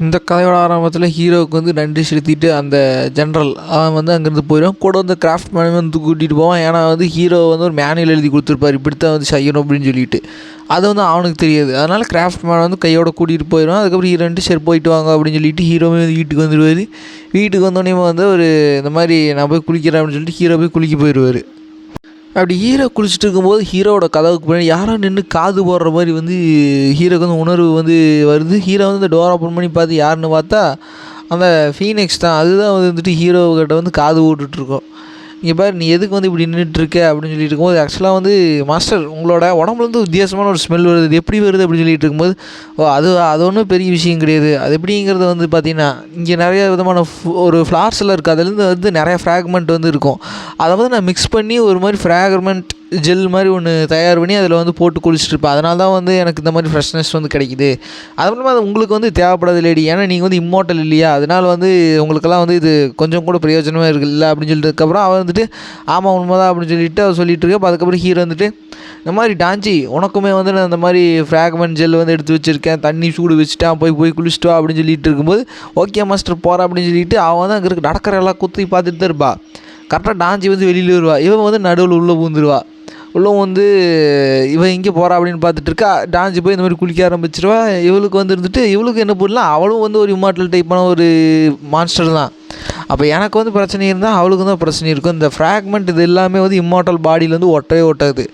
இந்த கதையோட ஆரம்பத்தில் ஹீரோவுக்கு வந்து நன்றி செலுத்திட்டு அந்த ஜென்ரல் அவன் வந்து அங்கேருந்து போயிடும். கூட வந்து கிராஃப்ட் மேன் வந்து கூட்டிகிட்டு போவான். ஏன்னா வந்து ஹீரோ வந்து ஒரு மேனுவல் எழுதி கொடுத்துருப்பார், இப்படித்தான் வந்து செய்யணும் அப்படின்னு சொல்லிட்டு. அது வந்து அவனுக்கு தெரியாது. அதனால் கிராஃப்ட் மேன் வந்து கையோட கூட்டிகிட்டு போயிடுவான். அதுக்கப்புறம் ஹீரோன்ட்டு சரி போயிட்டு வாங்க அப்படின்னு சொல்லிட்டு ஹீரோவே வந்து வீட்டுக்கு வந்துடுவார். வீட்டுக்கு வந்தோடனே வந்து ஒரு இந்த மாதிரி நான் போய் குளிக்கிறேன் அப்படின்னு சொல்லிட்டு ஹீரோ போய் குளிக்க போயிடுவார். அப்படி ஹீரோ குளிச்சுட்டு இருக்கும்போது ஹீரோவோட கதவுக்கு பின்னாடி யாரோ நின்று காது போடுற மாதிரி வந்து ஹீரோக்கு வந்து உணர்வு வந்து வருது. ஹீரோ வந்து இந்த டோர் ஓப்பன் பண்ணி பார்த்து யாருன்னு பார்த்தா அந்த ஃபீனிக்ஸ் தான். அதுதான் வந்துட்டு ஹீரோக்கிட்ட வந்து காது போட்டுட்ருக்கோம். இங்கே பாரு, நீ எதுக்கு வந்து இப்படி நின்றுட்டுருக்க அப்படின்னு சொல்லிட்டு இருக்கும்போது, ஆக்சுவலாக வந்து மாஸ்டர் உங்களோட உடம்புலேருந்து வித்தியாசமான ஒரு ஸ்மெல் வருது, இது எப்படி வருது அப்படின்னு சொல்லிட்டு இருக்கும்போது, அது ஒன்றும் பெரிய விஷயம் கிடையாது. அது எப்படிங்கிறது வந்து பார்த்திங்கன்னா, இங்கே நிறைய விதமான ஒரு ஃப்ளார்ஸில் இருக்குது. அதுலேருந்து வந்து நிறைய ஃப்ராக்மெண்ட் வந்து இருக்கும். அதை வந்து நான் மிக்ஸ் பண்ணி ஒரு மாதிரி ஃப்ராக்மெண்ட் ஜெல் மாதிரி ஒன்று தயார் பண்ணி அதில் வந்து போட்டு குளிச்சுட்ருப்பேன். அதனால தான் வந்து எனக்கு இந்த மாதிரி ஃப்ரெஷ்னஸ் வந்து கிடைக்குது. அது மூலமாக அது உங்களுக்கு வந்து தேவைப்படாது லேடி, ஏன்னா நீங்கள் வந்து இம்மோட்டல் இல்லையா, அதனால் வந்து உங்களுக்கெல்லாம் வந்து இது கொஞ்சம் கூட பிரயோஜனமே இருக்குல்ல அப்படின்னு சொல்லிட்டுக்கப்புறம் அவன் வந்துட்டு ஆமாம் உண்மைதான் அப்படின்னு சொல்லிட்டு அவர் சொல்லிட்டு இருக்க. அதுக்கப்புறம் ஹீரோ வந்துட்டு இந்த மாதிரி டான்ச்சி உனக்குமே வந்து நான் இந்த மாதிரி ஃப்ராக்மெண்ட் ஜெல் வந்து எடுத்து வச்சுருக்கேன், தண்ணி சூடு வச்சுட்டான், போய் குளிச்சுட்டு வா அப்படின்னு சொல்லிட்டு இருக்கும்போது, ஓகே மாஸ்டர் போகிறா அப்படின்னு சொல்லிட்டு அவன் வந்து அங்கே இருக்க நடக்கிற எல்லாம் குத்தி பார்த்துட்டு தான் இருப்பா. கரெக்டாக டான்ச்சி வந்து வெளியில் வருவா. இவன் வந்து நடுவில் உள்ளே பூந்துருவா. உள்ள வந்து இவன் எங்கே போகிறா அப்படின்னு பார்த்துட்டு இருக்கா. டான்ஸு போய் இந்த மாதிரி குளிக்க ஆரம்பிச்சிருவா. இவளுக்கு வந்து இருந்துட்டு இவளுக்கு என்ன பண்ணலாம், அவளும் வந்து ஒரு இம்மார்டல் டைப்பான ஒரு மான்ஸ்டர் தான். அப்போ எனக்கு வந்து பிரச்சனை இருந்தால் அவளுக்கு தான் பிரச்சனை இருக்கும். இந்த ஃப்ராக்மெண்ட் இது எல்லாமே வந்து இம்மார்டல் பாடியில் வந்து ஒட்டவே ஒட்டாது.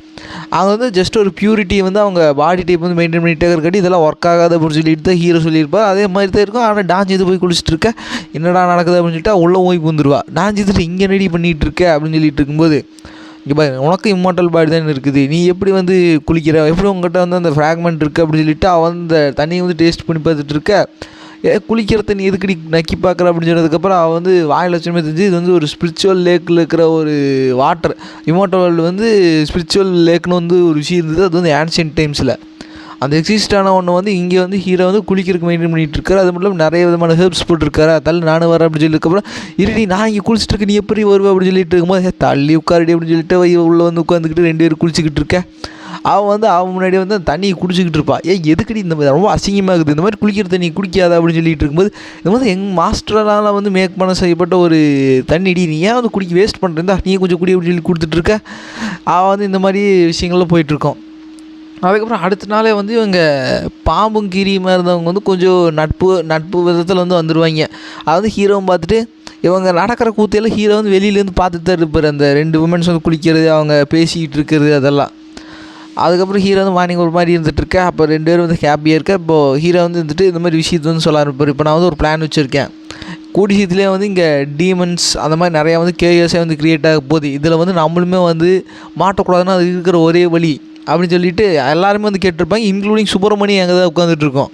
அவங்க வந்து ஜஸ்ட் ஒரு பியூரிட்டி வந்து அவங்க பாடி டைப் வந்து மெயின்டைன் பண்ணிகிட்டே இருக்காட்டி இதெல்லாம் ஒர்க் ஆகாது அப்படின்னு சொல்லிட்டு தான் ஹீரோ சொல்லியிருப்பார். அதே மாதிரி தான் இருக்கும். ஆனால் டான்ஸ் இது போய் குளிச்சுட்டு இருக்க, என்னடா நடக்குது அப்படின்னு சொல்லிட்டு உள்ளே போய் பூந்துருவா. டான்ஸ் இதுட்டு இங்கே ரெடி பண்ணிகிட்டு இருக்க அப்படின்னு சொல்லிட்டு இருக்கும்போது, இங்கே பாரு உனக்கு இம்மார்டல் பாடி தான் இருக்குது, நீ எப்படி வந்து குளிக்கிற, எப்படி உங்கள்கிட்ட வந்து அந்த ஃப்ராக்மெண்ட் இருக்குது அப்படின்னு சொல்லிட்டு அவன் அந்த தண்ணியை வந்து டேஸ்ட் பண்ணி பார்த்துட்டு இருக்க. குளிக்கிற தண்ணி எதுக்கடி நக்கி பார்க்குற அப்படின்னு சொன்னதுக்கப்புறம் அவன் வந்து வாயில் வச்சுமே தெரிஞ்சு இது வந்து ஒரு ஸ்பிரிச்சுவல் லேக்கில் இருக்கிற ஒரு வாட்டர். இம்மோர்டல் வேர்ல்டு வந்து ஸ்பிரிச்சுவல் லேக்னு வந்து ஒரு விஷயம் இருந்தது. அது வந்து ஆன்ஷியன்ட் டைம்ஸில் அந்த எக்ஸிஸ்டான ஒன்று வந்து இங்கே வந்து ஹீரோ வந்து குளிக்கிறதுக்கு மெயின்டைன் பண்ணிகிட்டு இருக்காரு. அது மட்டும் நிறைய விதமான ஹெர்ப்ஸ் போட்டுருக்காரு. தள்ளி நானும் வரேன் அப்படின்னு சொல்லியிருக்கப்புறம், இருடி நான் இங்கே குளிச்சுட்டு இருக்கேன், நீ எப்படி வருவேன் அப்படின்னு சொல்லிட்டு இருக்கும்போது, தள்ளி உட்காரடி அப்படின்னு சொல்லிட்டு உள்ளே வந்து உட்காந்துக்கிட்டு 2 பேரும் குளிச்சுக்கிட்டு இருக்கேன். அவன் முன்னாடி வந்து அந்த தண்ணியை குடிச்சிக்கிட்டு இருப்பா. எதுக்கடி இந்த மாதிரி ரொம்ப அசிங்கமாகுது, இந்த மாதிரி குளிக்கிற தண்ணி குடிக்காத அப்படின்னு சொல்லிட்டு இருக்கும்போது, இந்த மாதிரி எங்கள் மாஸ்டரால் வந்து மேக் பண்ண செய்யப்பட்ட ஒரு தண்ணிடி, நீ ஏன் வந்து குடிக்க வேஸ்ட் பண்ணுறா, நீ கொஞ்சம் குடி அப்படின்னு சொல்லி கொடுத்துட்ருக்க. அவன் வந்து இந்த மாதிரி விஷயங்கள்லாம் போயிட்டுருக்கோம். அதுக்கப்புறம் அடுத்த நாளே வந்து இவங்க பாம்பும் கீரியுமாக இருந்தவங்க வந்து கொஞ்சம் நட்பு விதத்தில் வந்து வந்துடுவாங்க. அது வந்து ஹீரோவும் பார்த்துட்டு இவங்க நடக்கிற கூத்தையெல்லாம் ஹீரோ வந்து வெளியிலேருந்து பார்த்துட்டு தான் இருப்பார். அந்த 2 விமன்ஸ் வந்து குளிக்கிறது, அவங்க பேசிக்கிட்டு இருக்கிறது அதெல்லாம். அதுக்கப்புறம் ஹீரோ வந்து மார்னிங் ஒரு மாதிரி இருந்துகிட்ருக்க. அப்போ 2 பேரும் வந்து ஹாப்பியாக இருக்க. இப்போது ஹீரோ வந்து இருந்துட்டு இந்த மாதிரி விஷயத்தை வந்து சொல்ல ஆரம்பிப்பார். இப்போ நான் வந்து ஒரு பிளான் வச்சுருக்கேன், கூடிய சீக்கிரத்திலே வந்து இங்கே டீமன்ஸ் அந்த மாதிரி நிறையா வந்து கேஎஸே வந்து க்ரியேட் ஆக போகுது. இதில் வந்து நம்மளுமே வந்து மாட்டக்கூடாதுன்னா அது இருக்கிற ஒரே வழி அப்படின்னு சொல்லிட்டு எல்லாருமே வந்து கேட்டிருப்பாங்க, இன்க்ளூடிங் சுப்பிரமணி அங்கே தான் உட்காந்துட்ருக்கோம்.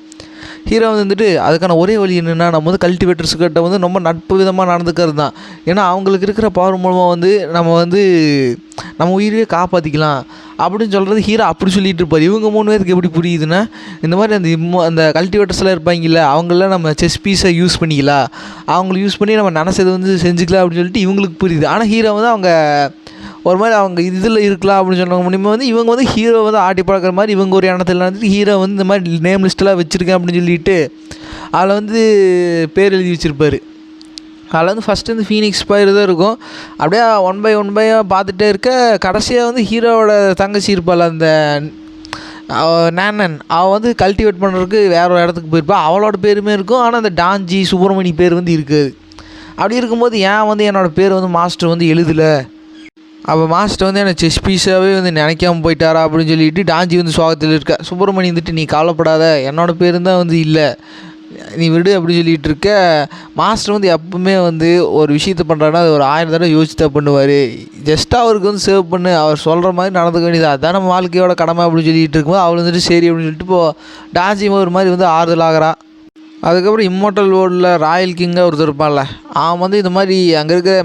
ஹீரோ வந்துட்டு அதுக்கான ஒரே வழி என்னென்னா, நம்ம வந்து கல்டிவேட்டர்ஸ்கிட்ட வந்து ரொம்ப நட்பு விதமாக நடந்துக்கிறது தான். ஏன்னா அவங்களுக்கு இருக்கிற பவர் மூலமாக வந்து நம்ம உயிரையே காப்பாற்றிக்கலாம் அப்படின்னு சொல்கிறது ஹீரோ அப்படி சொல்லிட்டு இருப்பார். இவங்க 3 பேருக்கு எப்படி புரியுதுன்னா, இந்த மாதிரி அந்த கல்டிவேட்டர்ஸ்லாம் இருப்பாங்கல்ல, அவங்கள நம்ம செஸ் பீஸை யூஸ் பண்ணிக்கலாம், அவங்கள யூஸ் பண்ணி நம்ம நினச்சதை வந்து செஞ்சுக்கலாம் அப்படின்னு சொல்லிட்டு இவங்களுக்கு புரியுது. ஆனால் ஹீரோ வந்து அவங்க ஒரு மாதிரி அவங்க இதில் இருக்கலாம் அப்படின்னு சொன்ன மூலிமா வந்து இவங்க வந்து ஹீரோ வந்து ஆட்டி பழக்கிற மாதிரி இவங்க ஒரு எண்ணத்தில் நடந்துட்டு ஹீரோ வந்து இந்த மாதிரி நேம் லிஸ்ட்டெல்லாம் வச்சுருக்கேன் அப்படின்னு சொல்லிட்டு அதில் வந்து பேர் எழுதி வச்சுருப்பார். அதில் வந்து ஃபஸ்ட்டு வந்து ஃபீனிக்ஸ் பயிர் தான் இருக்கும். அப்படியே ஒன் பை பார்த்துட்டே இருக்க, கடைசியாக வந்து ஹீரோவோட தங்கச்சி இருப்பாள் அந்த நேனன், அவள் வந்து கல்டிவேட் பண்ணுறதுக்கு வேற ஒரு இடத்துக்கு போயிருப்பாள். அவளோட பேருமே இருக்கும். ஆனால் அந்த டான்ஜி சுப்பிரமணி பேர் வந்து இருக்காது. அப்படி இருக்கும்போது ஏன் வந்து என்னோடய பேர் வந்து மாஸ்டர் வந்து எழுதலை, அப்போ மாஸ்டர் வந்து என்னை செஸ் பீஸாகவே வந்து நினைக்காமல் போயிட்டாரா அப்படின்னு சொல்லிட்டு டான்ஜி வந்து சோகத்தில் இருக்க. சுப்பிரமணி வந்துட்டு நீ கவலைப்படாத, என்னோடய பேர் தான் வந்து இல்லை, நீ விடு அப்படின்னு சொல்லிகிட்டு இருக்க. மாஸ்டர் வந்து எப்பவுமே வந்து ஒரு விஷயத்தை பண்ணுறாருன்னா அது ஒரு 1000 தடவை யோசிச்சு தான் பண்ணுவார். ஜஸ்ட்டாக அவருக்கு வந்து சேவ் பண்ணு, அவர் சொல்கிற மாதிரி நடந்துக்க வேண்டியது, அதுதான் நம்ம வாழ்க்கையோட கடமை அப்படின்னு சொல்லிட்டு இருக்கும்போது அவள் வந்துட்டு சரி அப்படின்னு சொல்லிட்டு இப்போது டான்ஜி ஒரு மாதிரி வந்து ஆறுதல் ஆகிறா. அதுக்கப்புறம் இம்மோர்டல் வேர்ல்டில் ராயல் கிங்காக ஒருத்தர் இருப்பான்ல, அவன் வந்து இந்த மாதிரி அங்கே இருக்கிற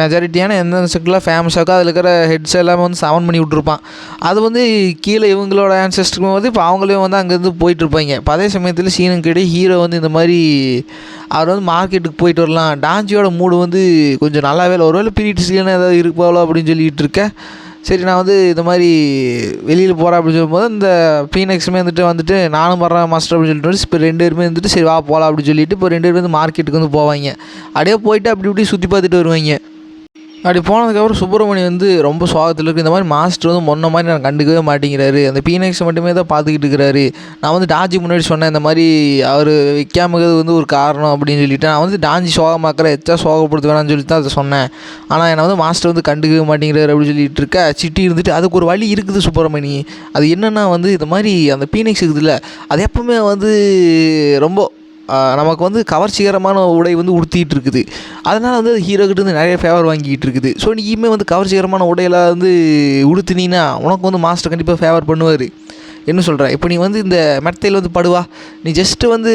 மெஜாரிட்டியான எந்தெந்த செக்லாம் ஃபேமஸாக இருக்கோ அதில் இருக்கிற ஹெட்ஸ் எல்லாமே வந்து சவன் பண்ணி விட்ருப்பான். அது வந்து கீழே இவங்களோட ஆன்செஸ்டருக்கும் வந்து இப்போ அவங்களே வந்து அங்கேருந்து போயிட்டுருப்பாங்க. இப்போ அதே சமயத்தில் சீனுக்கிட்டே ஹீரோ வந்து இந்த மாதிரி அவர் வந்து மார்க்கெட்டுக்கு போயிட்டு வரலாம், டான்ஜியோட மூடு வந்து கொஞ்சம் நல்லாவே இல்லை, ஒருவேளை பீரியட் சீனாக ஏதாவது இருப்பாளோ அப்படின்னு சொல்லிகிட்டு இருக்க. சரி நான் வந்து இந்த மாதிரி வெளியில் போகிறேன் அப்படின்னு சொல்லும்போது இந்த ஃபீனிக்ஸுமே வந்துட்டு நானும் வர்றேன் மாஸ்டர் அப்படின்னு சொல்லிட்டு இப்போ 2 பேருமே வந்துட்டு சரி வா போகலாம் அப்படின்னு சொல்லிட்டு இப்போ 2 பேரும் வந்து மார்க்கெட்டுக்கு வந்து போவாங்க. அப்படியே போயிட்டு அப்படி இப்படி சுற்றி பார்த்துட்டு வருவாங்க. அப்படி போனதுக்கப்புறம் சுப்பிரமணி வந்து ரொம்ப சோகத்தில் இருக்குது. இந்த மாதிரி மாஸ்டர் வந்து முன்ன மாதிரி நான் கண்டுக்கவே மாட்டேங்கிறாரு, அந்த பீனக்ஸை மட்டுமே தான் பார்த்துக்கிட்டு இருக்கிறாரு. நான் வந்து டாஜி முன்னாடி சொன்னேன் இந்த மாதிரி அவர் வைக்காமது வந்து ஒரு காரணம் அப்படின்னு சொல்லிட்டு, நான் வந்து டாஞ்சி சோகமாக்குற எச்சா சோகப்படுத்த வேணாம்னு சொல்லிட்டு தான் அதை சொன்னேன். ஆனால் என்னை வந்து மாஸ்டர் வந்து கண்டுக்கவே மாட்டேங்கிறாரு அப்படின்னு சொல்லிட்டு இருக்க சிட்டி இருந்துட்டு அதுக்கு ஒரு வழி இருக்குது சுப்பிரமணி. அது என்னென்னா வந்து இந்த மாதிரி அந்த பீனக்ஸ் இருக்குதுல்ல, அது எப்பவுமே வந்து ரொம்ப நமக்கு வந்து கவர்ச்சிகரமான உடை வந்து உடுத்திகிட்டு இருக்குது. அதனால் வந்து ஹீரோக்கிட்ட வந்து நிறைய ஃபேவர் வாங்கிக்கிட்டு இருக்குது. ஸோ நீயுமே வந்து கவர்ச்சிகரமான உடையெல்லாம் வந்து உடுத்தினீன்னா உனக்கு வந்து மாஸ்டர் கண்டிப்பாக ஃபேவர் பண்ணுவார். என்ன சொல்கிற? இப்போ நீ வந்து இந்த மெத்தையில் வந்து படுவா, நீ ஜஸ்ட்டு வந்து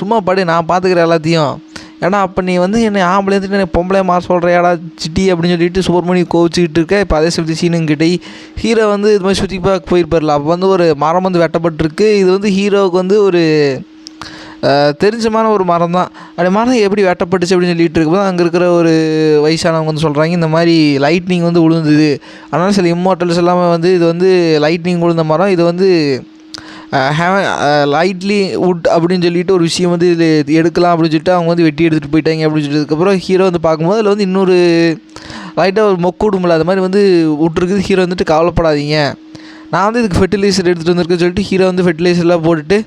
சும்மா படு, நான் பார்த்துக்கிறேன் எல்லாத்தையும். ஏன்னா அப்போ நீ வந்து என்னை ஆம்பளை வந்துட்டு என்னை பொம்பளை மாற சொல்கிறியாடா சிட்டி அப்படின்னு சொல்லிட்டு சுப்பிரமணி கோவிச்சிக்கிட்டு இருக்க. இப்போ அதே சமயத்து சீனுங்கிட்டே ஹீரோ வந்து இது மாதிரி சுற்றி பார்க்க போயிருப்பார்ல, அப்போ வந்து ஒரு மரம் வந்து வெட்டப்பட்டிருக்கு. இது வந்து ஹீரோவுக்கு வந்து ஒரு தெரிஞ்சமான ஒரு மரம் தான். அப்படி மரம் எப்படி வெட்டப்பட்டுச்சு அப்படின்னு சொல்லிட்டு இருக்கும்போது அங்கே இருக்கிற ஒரு வயசானவங்க வந்து சொல்கிறாங்க இந்த மாதிரி லைட்னிங் வந்து விழுந்தது, அதனால் சில இம்மோர்டல்ஸ் எல்லாமே வந்து இது வந்து லைட்னிங் விழுந்த மரம், இது வந்து லைட்லி வுட் அப்படின்னு சொல்லிட்டு ஒரு விஷயம் வந்து இது எடுக்கலாம் அப்படின்னு சொல்லிட்டு அவங்க வந்து வெட்டி எடுத்துகிட்டு போயிட்டாங்க. அப்படின்னு சொல்லிட்டுதுக்கப்புறம் ஹீரோ வந்து பார்க்கும்போது அதில் வந்து இன்னொரு லைட்டாக ஒரு மொக்கு விடுமில்ல, அது மாதிரி வந்து விட்ருக்குது. ஹீரோ வந்துட்டு கவலைப்படாதீங்க, நான் வந்து இதுக்கு ஃபெர்டிலைசர் எடுத்துகிட்டு வந்திருக்கேன்னு சொல்லிட்டு ஹீரோ வந்து ஃபெர்டிலைசர்லாம் போட்டுட்டு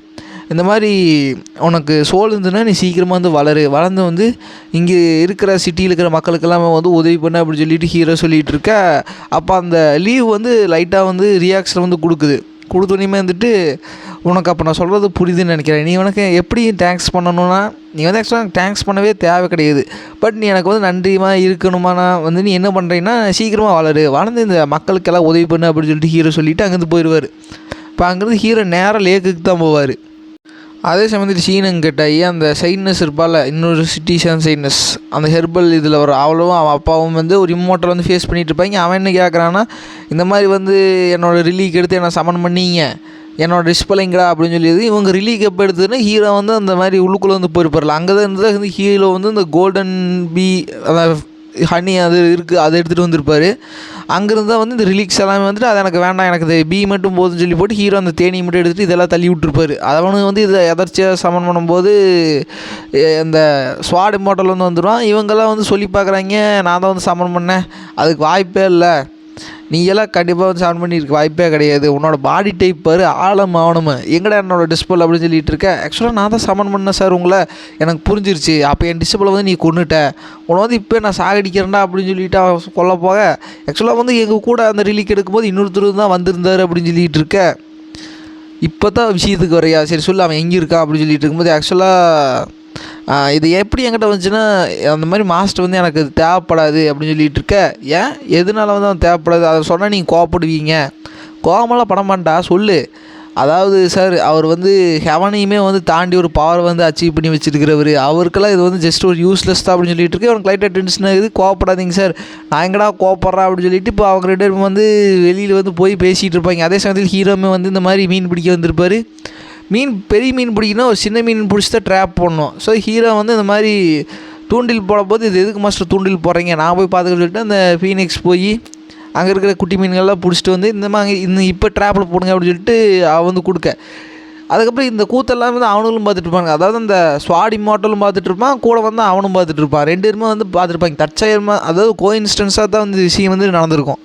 இந்த மாதிரி உனக்கு சோல் இருந்துன்னா நீ சீக்கிரமாக வந்து வளர்ந்து வந்து இங்கே இருக்கிற சிட்டியில் இருக்கிற மக்களுக்கெல்லாம் வந்து உதவி பண்ண அப்படின்னு சொல்லிட்டு ஹீரோ சொல்லிகிட்டு இருக்க. அப்போ அந்த லீவ் வந்து லைட்டாக வந்து ரியாக்ஷன் வந்து கொடுத்தோன்னே வந்துட்டு உனக்கு அப்போ நான் சொல்கிறது புரியுதுன்னு நினைக்கிறேன். நீ உனக்கு எப்படி தேங்க்ஸ் பண்ணணும்னா நீ வந்து ஆக்சுவலாக தேங்க்ஸ் பண்ணவே தேவை கிடையாது. பட் நீ எனக்கு வந்து நன்றிமா இருக்கணுமானா வந்து நீ என்ன பண்ணுறீங்கன்னா சீக்கிரமாக வளர்ந்து இந்த மக்களுக்கெல்லாம் உதவி பண்ணு அப்படின்னு சொல்லிட்டு ஹீரோ சொல்லிவிட்டு அங்கேருந்து போயிடுவார். இப்போ அங்கேருந்து ஹீரோ நேராக லேக்குக்கு தான் போவார். அதே சமயத்தில் சீனங்கிட்டாயி அந்த சைட்னஸ் இருப்பாள், இன்னொரு சிட்டிசன் சைட்னஸ், அந்த ஹெர்பல் இதில் வர அவளும் அவன் அப்பாவும் வந்து ஒரு இம்மோட்டல் வந்து ஃபேஸ் பண்ணிகிட்டு இருப்பாங்க. அவன் என்ன கேட்குறான்னா இந்த மாதிரி வந்து என்னோடய ரிலீக் எடுத்து என்னை சமன் பண்ணிங்க, என்னோடய டிஸ்பிளைங்கடா அப்படின்னு சொல்லியது. இவங்க ரிலீக் எப்போ எடுத்ததுன்னா ஹீரோ வந்து அந்த மாதிரி உள்ளுக்குள்ளே வந்து போயிருப்பார்ல, அங்கே தான் இருந்து வந்து ஹீரோ வந்து இந்த கோல்டன் பீ ஹனி அது இருக்குது, அதை எடுத்துகிட்டு வந்திருப்பார். அங்கேருந்து தான் வந்து இந்த ரிலீக்ஸ் எல்லாமே வந்துட்டு அது எனக்கு வேண்டாம், எனக்கு இது பீ மட்டும் போதுன்னு சொல்லி போட்டு ஹீரோ அந்த தேனியை மட்டும் எடுத்துகிட்டு இதெல்லாம் தள்ளி விட்டுருப்பார். அவனுக்கு வந்து இதை எதர்ச்சியாக சமன் பண்ணும்போது இந்த ஸ்வாட் இம்மோர்டல் வந்து வந்துடுவான். இவங்கெல்லாம் வந்து சொல்லி பார்க்குறாங்க நான் தான் வந்து சமன் பண்ணேன், அதுக்கு வாய்ப்பே இல்லை, நீ எல்லாம் கண்டிப்பாக வந்து சமன் பண்ணியிருக்க வாய்ப்பே கிடையாது, உன்னோட பாடி டைப் பாரு ஆழம் ஆகணுமே, எங்கடா என்னோடய டிஸ்பிள் அப்படின்னு சொல்லிட்டு இருக்கேன். ஆக்சுவலாக நான் தான் சமன் பண்ணேன் சார் உங்களை, எனக்கு புரிஞ்சிருச்சு, அப்போ என் டிஸ்பிளை வந்து நீ கொன்னுட்ட, உன்னை வந்து இப்போ நான் சாகடிக்கிறேன்டா அப்படின்னு சொல்லிட்டு அவன் கொல்ல போக. ஆக்சுவலாக வந்து எங்கள் கூட அந்த ரிலீக் எடுக்கும்போது இன்னொருத்தர் தான் வந்திருந்தார் அப்படின்னு சொல்லிட்டு இருக்க. இப்போ தான் விஷயத்துக்கு வரையா, சரி சொல்லு அவன் எங்கே இருக்கான் அப்படின்னு சொல்லிட்டு இருக்கும்போது ஆக்சுவலாக இது எப்படி என்கிட்ட வந்துச்சுன்னா அந்த மாதிரி மாஸ்டர் வந்து எனக்கு அது தேவைப்படாது அப்படின்னு சொல்லிட்டு இருக்க. ஏன் எதனால வந்து அவன் தேவைப்படாது, அதை சொன்னால் நீங்கள் கோவப்படுவீங்க, கோவமெல்லாம் பட மாட்டா சொல்லு. அதாவது சார் அவர் வந்து ஹெவனையுமே வந்து தாண்டி ஒரு பவர் வந்து அச்சீவ் பண்ணி வச்சுருக்கிறவர், அவருக்கெல்லாம் இது வந்து ஜஸ்ட் ஒரு யூஸ்லெஸ் தான் அப்படின்னு சொல்லிட்டு இருக்கு. அவனுக்கு லைட்டாக டென்ஷன் ஆகுது, கோவப்படாதீங்க சார், நான் எங்கடா கோவப்படுறேன் அப்படின்னு சொல்லிட்டு இப்போ அவங்க 2 பேரும் வந்து வெளியில் வந்து போய் பேசிகிட்டு இருப்பாங்க. அதே சமயத்தில் ஹீரோமே வந்து இந்த மாதிரி மீன் பிடிக்க வந்திருப்பார். பெரிய மீன் பிடிக்கணும், ஒரு சின்ன மீன் பிடிச்சி தான் ட்ராப் போடணும். ஸோ ஹீரோ வந்து இந்த மாதிரி தூண்டில் போடும்போது இது எதுக்கு மாஸ்டர் தூண்டில் போடுறீங்க, நான் போய் பார்த்துக்க சொல்லிட்டு அந்த ஃபீனிக்ஸ் போய் அங்கே இருக்கிற குட்டி மீன்கள்லாம் பிடிச்சிட்டு வந்து இந்த மாதிரி இப்போ ட்ராப்பில் போடுங்க அப்படின்னு சொல்லிட்டு அவன் வந்து கொடுக்க. அதுக்கப்புறம் இந்த கூத்தெல்லாம் வந்து அவனுங்களும் பார்த்துட்டு இருப்பாங்க. அதாவது அந்த ஸ்வாட் இம்மோர்டலும் பார்த்துட்டு இருப்பான், கூட வந்து அவனும் பார்த்துட்டு இருப்பான். 2 பேருமே வந்து பார்த்துருப்பாங்க. தற்செயலமாக அதாவது கோஇன்சிடென்ஸாக தான் வந்து விஷயம் வந்து நடந்திருக்கும்.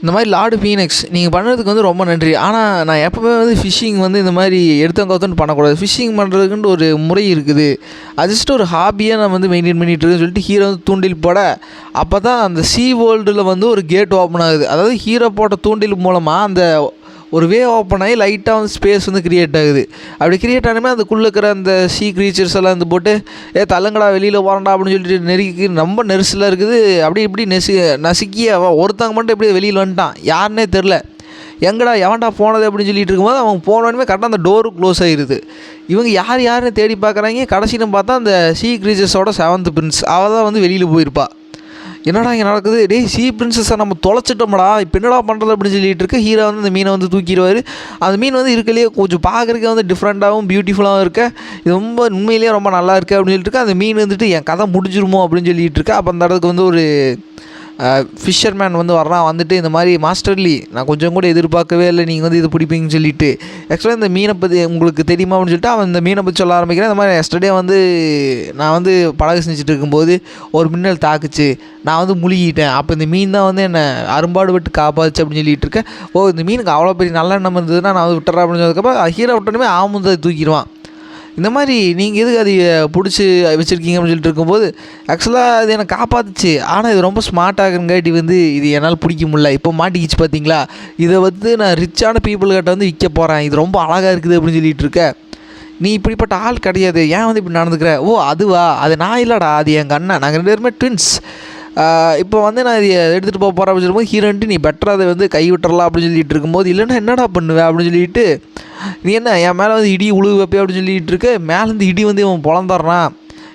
இந்த மாதிரி லார்டு ஃபீனிக்ஸ் நீங்கள் பண்ணுறதுக்கு வந்து ரொம்ப நன்றி, ஆனால் நான் எப்போவுமே வந்து ஃபிஷ்ஷிங் வந்து இந்த மாதிரி எடுத்தவங்க பண்ணக்கூடாது, ஃபிஷ்ஷிங் பண்ணுறதுக்குன்ட்டு ஒரு முறை இருக்குது, அது ஜஸ்ட் ஒரு ஹாபியாக நான் வந்து மெயின்டைன் பண்ணிகிட்டு இருக்கேன்னு சொல்லிட்டு ஹீரோ வந்து தூண்டில் போட. அப்போ தான் அந்த சீ வேர்ல்டில் வந்து ஒரு கேட் ஓப்பன் ஆகுது. அதாவது ஹீரோ போட்ட தூண்டில் மூலமாக அந்த ஒரு வே ஓப்பன் ஆகி லைட்டாக வந்து ஸ்பேஸ் வந்து க்ரியேட் ஆகுது. அப்படி க்ரியேட் ஆனமே அதுக்குள்ளே இருக்கிற அந்த சீ க்ரீச்சர்ஸ் எல்லாம் வந்து போட்டு தள்ளுங்கடா வெளியில் போகிறண்டா அப்படின்னு சொல்லிட்டு நெருக்கி ரொம்ப நெரிசலாக இருக்குது. அப்படி இப்படி நசுக்கி ஒருத்தவங்க மட்டும் எப்படி வெளியில் வந்துட்டான் யாருன்னே தெரில, எங்கடா எவன்டா போனது அப்படின்னு சொல்லிட்டு இருக்கும்போது அவன் போனோடனே கரெக்டாக அந்த டோரு க்ளோஸ் ஆகிடுது. இவங்க யாருன்னு தேடி பார்க்குறாங்க. கடைசின்னு பார்த்தா அந்த சீ க்ரீச்சர்ஸோட 7th பிரின்ஸ் அவள் தான் வந்து வெளியில் போயிருப்பா. என்னடா இங்கே நடக்குது, டேய் சீ பிரின்சஸை நம்ம தொலைச்சிட்டோம்டா, இப்போ என்னடா பண்ணுறது அப்படின்னு சொல்லிட்டு இருக்க. ஹீரோ வந்து அந்த மீனை வந்து தூக்கிடுவார். அந்த மீன் வந்து இருக்கலையே கொஞ்சம் பார்க்குறதுக்கு வந்து டிஃப்ரெண்ட்டாகவும் பியூட்டிஃபுல்லாகவும் இருக்க, இது ரொம்ப உண்மையிலேயே ரொம்ப நல்லா இருக்குது அப்படின்னு சொல்லிட்டு இருக்க. அந்த மீன் வந்துட்டு என் கதை முடிஞ்சிருமோ அப்படின்னு சொல்லிட்டு இருக்கா. அப்போ அந்த இடத்துக்கு வந்து ஒரு ஃபிஷர்மேன் வந்து வர்றான். வந்துட்டு இந்த மாதிரி மாஸ்டர்லி நான் கொஞ்சம் கூட எதிர்பார்க்கவே இல்லை நீங்கள் வந்து இது பிடிப்பீங்கன்னு சொல்லிட்டு. ஆக்சுவலாக இந்த மீனை பற்றி உங்களுக்கு தெரியுமா அப்படின்னு சொல்லிட்டு அவன் இந்த மீனை பற்றி சொல்ல ஆரம்பிக்கிறேன். இந்த மாதிரி எஸ்டர்டே வந்து நான் வந்து படகு செஞ்சுட்டு இருக்கும்போது ஒரு மின்னல் தாக்குச்சு, நான் வந்து முழுகிட்டேன். அப்போ இந்த மீன் தான் வந்து என்னை அரும்பாடுபட்டு காப்பாச்சு அப்படின்னு சொல்லிட்டு இருக்கேன். இந்த மீனுக்கு அவ்வளோ பெரிய நல்ல எண்ணம் இருந்ததுன்னா நான் வந்து விட்டுறேன் அப்படின்னு சொன்னதுக்கப்புறம் ஹீரோ விட்டோன்னே அவன் வந்து தூக்கிடுவான். இந்த மாதிரி நீங்கள் எதுக்கு அதை பிடிச்சி வச்சுருக்கீங்க அப்படின்னு சொல்லிட்டு இருக்கும்போது ஆக்சுவலாக அது என்னை காப்பாற்றுச்சு. ஆனால் இது ரொம்ப ஸ்மார்ட்டாகிறங்காட்டி வந்து இது என்னால் பிடிக்க முடியல. இப்போ மாட்டிக்கிச்சு பார்த்தீங்களா, இதை வந்து நான் ரிச்சான பீப்புள்கிட்ட வந்து விற்க போகிறேன், இது ரொம்ப அழகாக இருக்குது அப்படின்னு சொல்லிட்டு இருக்க. நீ இப்படிப்பட்ட ஆள் கிடையாது, ஏன் வந்து இப்படி நடந்துக்கிற? அதுவா, அது நான் இல்லைடா, அது எங்கள் அண்ணன், நாங்கள் 2 பேருமே ட்வின்ஸ். இப்போ வந்து நான் இதை எடுத்துகிட்டு போகிறேன் அப்படின்னு சொல்லும்போது ஹீரோன்ட்டு நீ பெட்டராக அதை வந்து கை விட்டுறலாம் அப்படின்னு சொல்லிட்டு இருக்கும்போது, இல்லைன்னா என்னடா பண்ணுவேன் அப்படின்னு சொல்லிட்டு, நீ என்ன என் மேலே வந்து இடி உழுவு வைப்பே அப்படின்னு சொல்லிட்டு இருக்க. மேலேருந்து இடி வந்து இவன் பொழந்துடுறான்.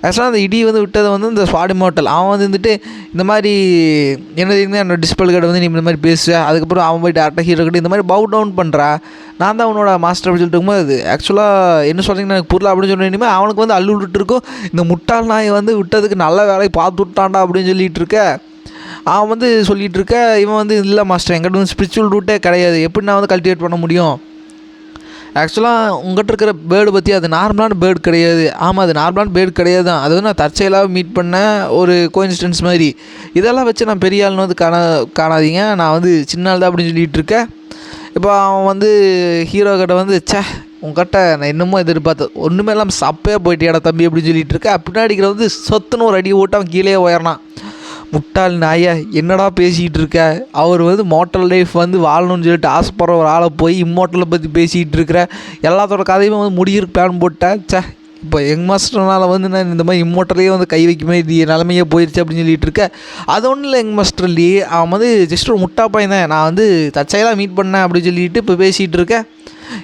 ஆக்சுவலாக அந்த இடி வந்து விட்டதை வந்து இந்த ஸ்வாட் இம்மோர்டல் அவன் வந்து இருந்துட்டு இந்த மாதிரி என்னது என்னோட டிஸ்பிள் கிட்ட வந்து நீ இந்த மாதிரி பேசுவேன். அதுக்கப்புறம் அவன் போய் டேரக்டாக ஹீரோ கிட்ட இந்த மாதிரி பவு டவுன் பண்ணுறா, நான் தான் அவனோட மாஸ்டர் அப்படின்னு சொல்லிட்டு இருக்கும்போது அது ஆக்சுவலாக என்ன சொல்கிறீங்கன்னா எனக்கு புரியல அப்படின்னு சொன்ன இனிமேல் அவனுக்கு வந்து அள்ளு விட்டுட்டு இருக்கும். இந்த முட்டாள் நாயை வந்து விட்டதுக்கு நல்ல வேலையை பார்த்து விட்டான்டா அப்படின்னு சொல்லிட்டு இருக்க. அவன் வந்து சொல்லிகிட்டு இருக்க, இவன் வந்து இல்லை மாஸ்டர் எங்கிட்ட வந்து ஸ்பிரிச்சுவல் ரூட்டே கிடையாது, எப்படி நான் வந்து கல்டிவேட் பண்ண முடியும்? ஆக்சுவலாக உங்கள்கிட்ட இருக்கிற பேர்டு பற்றி அது நார்மலான பேர்டு கிடையாது. ஆமாம், அது நார்மலான பேர்டு கிடையாது தான், அது வந்து நான் தற்செயலாக மீட் பண்ண ஒரு கோஇன்சிடென்ஸ் மாதிரி. இதெல்லாம் வச்சு நான் பெரிய ஆள்னு வந்து காணாதீங்க, நான் வந்து சின்ன ஆள் தான் அப்படின்னு சொல்லிகிட்டு இருக்கேன். இப்போ அவன் வந்து ஹீரோ கிட்ட வந்து உங்கள்கிட்ட நான் இன்னமும் எதிர்பார்த்து ஒன்றுமே இல்லாமல் சப்பையாக போயிட்டேடா தம்பி அப்படின்னு சொல்லிட்டு இருக்கேன். பின்னாடிக்கிற வந்து சொத்துன்னு ஒரு அடி ஓட்டு அவன் கீழே உயர்னான். முட்டாள் நாயை என்னடா பேசிகிட்டு இருக்க, அவர் வந்து மோட்டல் லைஃப் வந்து வாழணும்னு சொல்லிட்டு ஆசைப்படுற ஒரு ஆளை போய் இம்மோட்டலை பற்றி பேசிகிட்டு இருக்கிற. எல்லாத்தோட கதையுமே வந்து முடியிருக்கு பிளான் போட்டேன். இப்போ யங் மாஸ்டர்னால் வந்து நான் இந்த மாதிரி இம்மோட்டலையே வந்து கை வைக்குமே இது நிலமையே போயிடுச்சு அப்படின்னு சொல்லிட்டு இருக்கேன். அது ஒன்றும் இல்லை, யங் மாஸ்டர்லி அவன் வந்து ஜஸ்ட் ஒரு முட்டா பையன் தான், நான் வந்து தற்செயலாக மீட் பண்ணேன் அப்படின்னு சொல்லிட்டு இப்போ பேசிகிட்டு இருக்கேன்.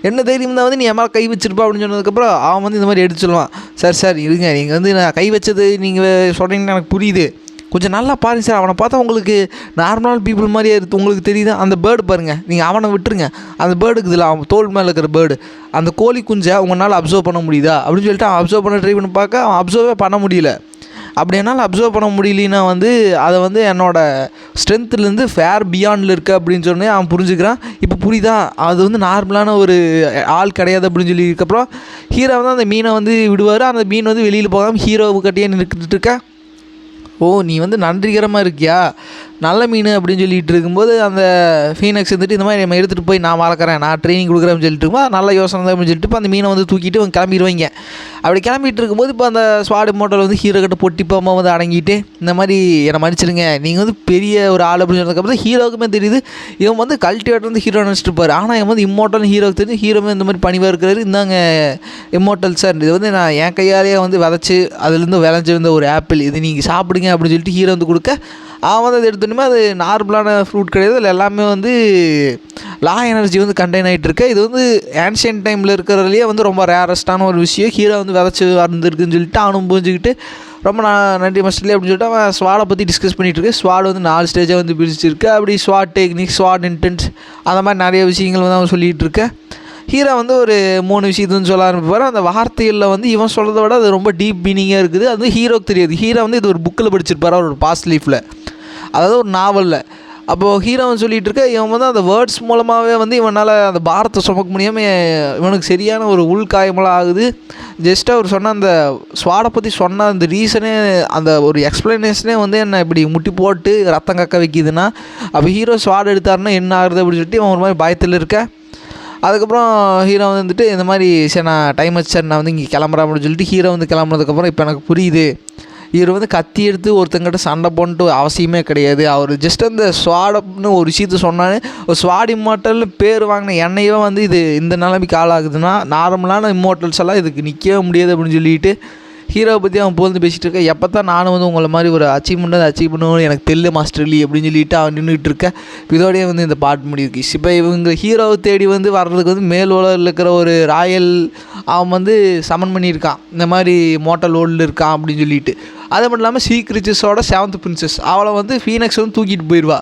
என்ன தைரியம் தான் வந்து நீ என் மேலே கை வச்சிருப்பா அப்படின்னு சொன்னதுக்கப்புறம் அவன் வந்து இந்த மாதிரி எடுத்து சொல்லுவான். சார் இருங்க, நீங்கள் வந்து நான் கை வச்சது நீங்கள் சொல்கிறீங்கன்னு எனக்கு புரியுது, கொஞ்சம் நல்லா பாருங்க சார், அவனை பார்த்தா உங்களுக்கு நார்மல் பீப்புள் மாதிரியே இருக்குது, உங்களுக்கு தெரியுது அந்த பேர்டு பாருங்கள், நீங்கள் அவனை விட்டுருங்க, அந்த பேர்டுக்கு இதில் அவன் தோல் மேலே இருக்கிற பேர்டு அந்த கோழி குஞ்சை உங்களால் அப்சர்வ் பண்ண முடியுதா அப்படின்னு சொல்லிட்டு அவன் அப்சர்வ் பண்ண ட்ரை பண்ணி பார்க்க அவன் அப்சர்வே பண்ண முடியல. அப்படி என்னால் அப்சர்வ் பண்ண முடியலன்னா வந்து அதை வந்து என்னோடய ஸ்ட்ரென்த்துலேருந்து ஃபேர் பியாண்டில் இருக்குது அப்படின்னு சொன்னே அவன் புரிஞ்சுக்கிறான். இப்போ புரியுதா, அது வந்து நார்மலான ஒரு ஆள் கிடையாது அப்படின்னு சொல்லியிருக்கப்புறம் ஹீரோ வந்து அந்த மீனை வந்து விடுவார். அந்த மீன் வந்து வெளியில் போகாமல் ஹீரோவுக்கு கட்டியே நின்றுக்கிட்டு இருக்கா. நீ வந்து நன்றிகரமாக இருக்கியா, நல்ல மீன் அப்படின்னு சொல்லிட்டு இருக்கும்போது அந்த ஃபீனக்ஸ் வந்துட்டு இந்த மாதிரி நம்ம எடுத்துகிட்டு போய் நான் வளர்க்குறேன், நான் ட்ரைனிங் கொடுக்குறேன்னு சொல்லிட்டு இருக்கும்போது நல்ல யோசனை தான் அப்படின்னு சொல்லிட்டு இப்போ அந்த மீனை வந்து தூக்கிட்டு அவங்க கிளம்பிடுவாங்க. அப்படி கிளம்பிட்டு இருக்கும்போது இப்போ அந்த ஸ்வாட் மோட்டல் வந்து ஹீரோ கிட்ட பொட்டிப்பாமல் வந்து அடங்கிட்டு இந்த மாதிரி என்னை மன்னிச்சிடுங்க, நீங்கள் வந்து பெரிய ஒரு ஆள் அப்படின்னு சொன்னதுக்கப்புறம் ஹீரோவுக்குமே தெரியுது இவன் வந்து கல்டிவேட்டர் வந்து ஹீரோ நினச்சிட்டு இருப்பார். ஆனால் இவன் வந்து இம்மோட்டல் ஹீரோவுக்கு தெரிஞ்சு ஹீரோவே இந்த மாதிரி பணிவாக இருக்கிறாரு. இந்தாங்க இம்மோட்டல் சார், இது வந்து நான் என் கையாலேயே வந்து விதைச்சி அதுலேருந்து விளைஞ்சிருந்த ஒரு ஆப்பிள், இது நீங்கள் சாப்பிடுங்க அப்படின்னு சொல்லிட்டு ஹீரோ வந்து கொடுக்க அவன் வந்து அது எடுத்துட்டுமே அது நார்மலான ஃப்ரூட் கிடையாது, அதில் எல்லாமே வந்து லா எனர்ஜி வந்து கண்டெயின் ஆகிட்டு இருக்கு. இது வந்து ஆன்ஷியன்ட் டைமில் இருக்கிறதுலையே வந்து ரொம்ப ரேரஸ்ட்டான ஒரு விஷயம். ஹீரோ வந்து விதைச்சி வந்துருக்குன்னு சொல்லிட்டு அவனும் புரிஞ்சுக்கிட்டு ரொம்ப நன்றி மஸ்டர்லி அப்படின்னு சொல்லிட்டு அவன் ஸ்வாடை பற்றி டிஸ்கஸ் பண்ணிகிட்டு இருக்கு. ஸ்வாட் வந்து 4 ஸ்டேஜாக வந்து பிரிச்சிருக்கு. அப்படி ஸ்வாட் டெக்னிக், ஸ்வாட் இன்டென்ஸ், அந்த மாதிரி நிறைய விஷயங்கள் வந்து அவன் சொல்லிகிட்டு இருக்கேன். ஹீரோ வந்து ஒரு 3 விஷயத்தை வந்து சொல்ல ஆரம்பிப்பார். அந்த வார்த்தைகளில் வந்து இவன் சொல்கிறத விட அது ரொம்ப டீப் மீனிங்காக இருக்குது. அது வந்து ஹீரோக்கு தெரியாது. ஹீரோ வந்து இது ஒரு புக்கில் படிச்சிருப்பார் அவரோட பாஸ்ட் லைஃப்பில், அதாவது ஒரு நாவலில். அப்போது ஹீரோன்னு சொல்லிகிட்டு இருக்க இவன் வந்து அந்த வேர்ட்ஸ் மூலமாகவே வந்து இவனால் அந்த பாரத்தை சுமக்க முடியாமல் இவனுக்கு சரியான ஒரு உள்காயமெல்லாம் ஆகுது. ஜஸ்ட்டாக அவர் சொன்ன அந்த ஸ்வாடை பற்றி சொன்ன அந்த ரீசனே, அந்த ஒரு எக்ஸ்ப்ளனேஷனே வந்து என்ன இப்படி முட்டி போட்டு ரத்தம் கக்க வைக்கிதுன்னா, அப்போ ஹீரோ ஸ்வாட் எடுத்தாருன்னா என்ன ஆகுது அப்படின்னு சொல்லிட்டு இவன் ஒரு மாதிரி பயத்தில் இருக்க. அதுக்கப்புறம் ஹீரோ வந்துட்டு இந்த மாதிரி சரி நான் டைம் வச்சு சார் நான் வந்து இங்கே கிளம்புறேன் அப்படின்னு சொல்லிட்டு ஹீரோ வந்து கிளம்புனதுக்கப்புறம் இப்போ எனக்கு புரியுது, இவர் வந்து கத்தி எடுத்து ஒருத்தங்கிட்ட சண்டை போன்ட்டு அவசியமே கிடையாது. அவர் ஜஸ்ட் அந்த ஸ்வாடப்னு ஒரு விஷயத்த சொன்னாலே ஒரு ஸ்வாட் இம்மோட்டல்னு பேர் வாங்கின எண்ணெயே வந்து இது இந்த நிலைமைக்கு ஆளாகுதுன்னா நார்மலான இம்மோட்டல்ஸ் எல்லாம் இதுக்கு நிற்கவே முடியாது அப்படின்னு சொல்லிட்டு ஹீரோவை பற்றி அவன் போந்து பேசிகிட்டு இருக்கேன். எப்போ தான் நானும் வந்து உங்களை மாதிரி ஒரு அச்சீவ்மெண்ட் அதை அச்சீவ் பண்ணுவோன்னு எனக்கு தெரியல மாஸ்டர்லி அப்படின்னு சொல்லிட்டு அவன் நின்றுட்டு இருக்கேன். இதோடய வந்து இந்த பாட்டு முடியிருக்கு. இப்போ இவங்க ஹீரோவை தேடி வந்து வர்றதுக்கு வந்து மேல் உலகில் இருக்கிற ஒரு ராயல் அவன் வந்து சமன் பண்ணியிருக்கான், இந்த மாதிரி மோட்டல் வேர்ல்டில் இருக்கான் அப்படின்னு சொல்லிட்டு. அது மட்டும் இல்லாமல் சீக்ரிச்சஸோட 7th பிரின்சஸ் அவளை வந்து ஃபீனக்ஸ் வந்து தூக்கிட்டு போயிடுவா.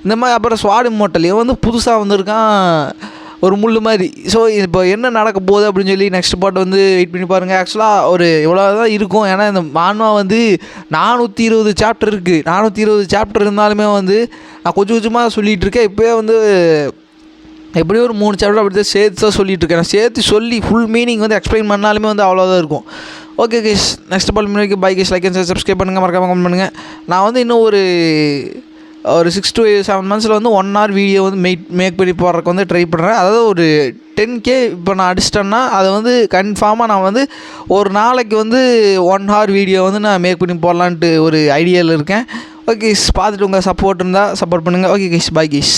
இந்த மாதிரி அப்புறம் ஸ்வாட் இம்மோட்டல் இவன் வந்து புதுசாக வந்திருக்கான், ஒரு முள் மாதிரி. ஸோ இப்போ என்ன நடக்க போகுது அப்படின்னு சொல்லி நெக்ஸ்ட் பார்ட் வந்து வெயிட் பண்ணி பாருங்கள். ஆக்சுவலாக ஒரு இவ்வளோ தான் இருக்கும். ஏன்னா இந்த மான்வா வந்து 420 சாப்டர் இருக்குது. 420 சாப்டர் இருந்தாலுமே வந்து நான் கொஞ்சம் கொஞ்சமாக சொல்லிகிட்டு இருக்கேன். இப்போயே வந்து எப்படியும் ஒரு 3 சாப்டர் அப்படி தான் சேர்த்து தான் சொல்லிகிட்டு இருக்கேன். நான் சேர்த்து சொல்லி ஃபுல் மீனிங் வந்து எக்ஸ்பிளைன் பண்ணாலுமே வந்து அவ்வளோதான் இருக்கும். ஓகே கைஸ், நெக்ஸ்ட் பால் முன்னாடி bye guys, like and subscribe பண்ணுங்கள், மறக்காமல் கமெண்ட் பண்ணுங்கள். நான் வந்து இன்னும் ஒரு 6 to 7 months வந்து 1 hour வீடியோ வந்து மேக் பண்ணி போடுறதுக்கு வந்து ட்ரை பண்ணுறேன். அதாவது ஒரு 10K இப்போ நான் அடிச்சிட்டேன்னா அதை வந்து கன்ஃபார்மாக நான் வந்து ஒரு நாளைக்கு வந்து 1 hour வீடியோ வந்து நான் மேக் பண்ணி போடலான்ட்டு ஒரு ஐடியாவில் இருக்கேன். ஓகே கைஸ், பார்த்துட்டு உங்கள் சப்போர்ட் இருந்தால் சப்போர்ட் பண்ணுங்கள். Okay guys, bye guys.